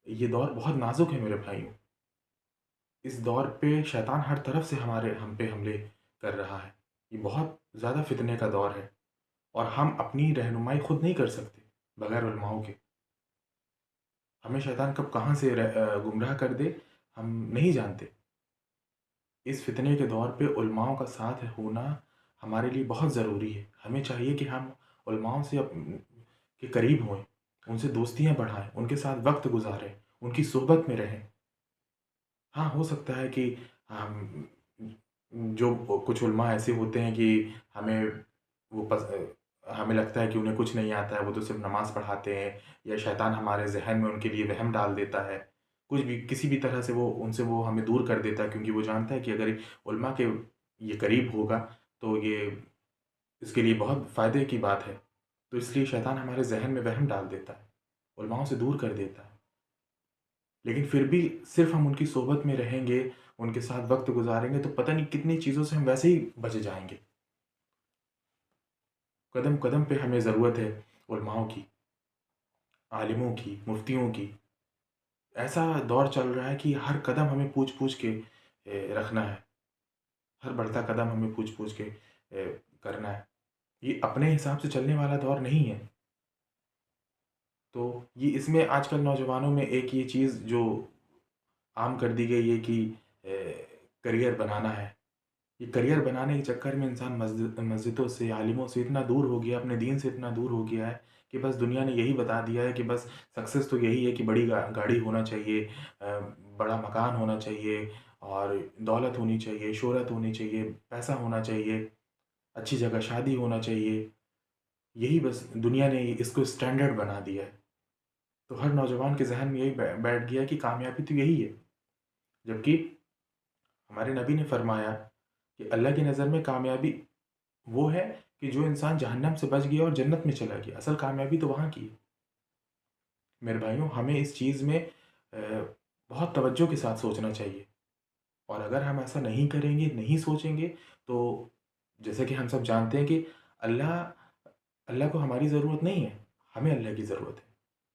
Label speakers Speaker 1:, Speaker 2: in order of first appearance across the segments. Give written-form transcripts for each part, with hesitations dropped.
Speaker 1: یہ دور بہت نازک ہے میرے بھائیوں۔ اس دور پہ شیطان ہر طرف سے ہم پہ حملے کر رہا ہے۔ یہ بہت زیادہ فتنے کا دور ہے اور ہم اپنی رہنمائی خود نہیں کر سکتے بغیر علماؤں کے۔ ہمیں شیطان کب کہاں سے گمراہ کر دے ہم نہیں جانتے۔ اس فتنے کے دور پہ علماؤں کا ساتھ ہونا ہمارے لیے بہت ضروری ہے۔ ہمیں چاہیے کہ ہم علماؤں سے کے قریب ہوئیں، ان سے دوستیاں بڑھائیں، ان کے ساتھ وقت گزاریں، ان کی صحبت میں رہیں۔ ہاں، ہو سکتا ہے کہ ہم جو کچھ علماء ایسے ہوتے ہیں کہ ہمیں وہ ہمیں لگتا ہے کہ انہیں کچھ نہیں آتا ہے، وہ تو صرف نماز پڑھاتے ہیں، یا شیطان ہمارے ذہن میں ان کے لیے وہم ڈال دیتا ہے، کچھ بھی کسی بھی طرح سے ان سے وہ ہمیں دور کر دیتا ہے، کیونکہ وہ جانتا ہے کہ اگر علماء کے یہ قریب ہوگا تو یہ اس کے لیے بہت فائدے کی بات ہے۔ تو اس لیے شیطان ہمارے ذہن میں وہم ڈال دیتا ہے، علماؤں سے دور کر دیتا ہے۔ لیکن پھر بھی صرف ہم ان کی صحبت میں رہیں گے، ان کے ساتھ وقت گزاریں گے تو پتہ نہیں کتنی چیزوں سے ہم ویسے ہی بچ جائیں گے۔ قدم قدم پہ ہمیں ضرورت ہے علماؤں کی، عالموں کی، مفتیوں کی۔ ایسا دور چل رہا ہے کہ ہر قدم ہمیں پوچھ پوچھ کے رکھنا ہے، ہر بڑھتا قدم ہمیں پوچھ پوچھ کے کرنا ہے۔ یہ اپنے حساب سے چلنے والا دور نہیں ہے۔ تو یہ اس میں آج کل نوجوانوں میں ایک یہ چیز جو عام کر دی گئی ہے کہ کریئر بنانا ہے۔ یہ کریئر بنانے کے چکر میں انسان مسجدوں سے، عالموں سے اتنا دور ہو گیا، اپنے دین سے اتنا دور ہو گیا ہے کہ بس دنیا نے یہی بتا دیا ہے کہ بس سکسیس تو یہی ہے کہ بڑی گاڑی ہونا چاہیے، بڑا مکان ہونا چاہیے، اور دولت ہونی چاہیے، شہرت ہونی چاہیے، پیسہ ہونا چاہیے، اچھی جگہ شادی ہونا چاہیے۔ یہی بس دنیا نے اس کو اسٹینڈرڈ بنا دیا ہے۔ تو ہر نوجوان کے ذہن میں یہی بیٹھ گیا کہ کامیابی تو یہی ہے، جبکہ ہمارے نبی نے فرمایا کہ اللہ کی نظر میں کامیابی وہ ہے کہ جو انسان جہنم سے بچ گیا اور جنت میں چلا گیا۔ اصل کامیابی تو وہاں کی ہے۔ میرے بھائیوں، ہمیں اس چیز میں بہت توجہ کے ساتھ سوچنا چاہیے، اور اگر ہم ایسا نہیں کریں گے، نہیں سوچیں گے، تو جیسے کہ ہم سب جانتے ہیں کہ اللہ اللہ کو ہماری ضرورت نہیں ہے، ہمیں اللہ کی ضرورت ہے۔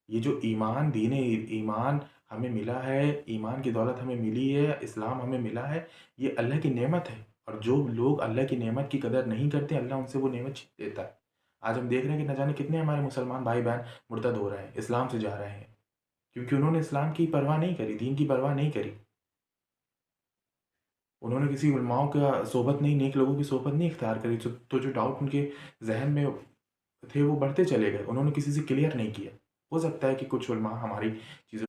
Speaker 1: یہ جو ایمان، دین ایمان ہمیں ملا ہے، ایمان کی دولت ہمیں ملی ہے، اسلام ہمیں ملا ہے، یہ اللہ کی نعمت ہے، اور جو لوگ اللہ کی نعمت کی قدر نہیں کرتے، اللہ ان سے وہ نعمت چھین لیتا ہے۔ آج ہم دیکھ رہے ہیں کہ نہ جانے کتنے ہمارے مسلمان بھائی بہن مرتد ہو رہے ہیں، اسلام سے جا رہے ہیں، کیونکہ انہوں نے اسلام کی پرواہ نہیں کری، دین کی پرواہ نہیں کری۔ انہوں نے کسی علماؤں کا صحبت نہیں، نیک لوگوں کی صحبت نہیں اختیار کری، تو جو ڈاؤٹ ان کے ذہن میں تھے وہ بڑھتے چلے گئے، انہوں نے کسی سے کلیئر نہیں کیا۔ ہو سکتا ہے کہ کچھ علماء ہماری چیزوں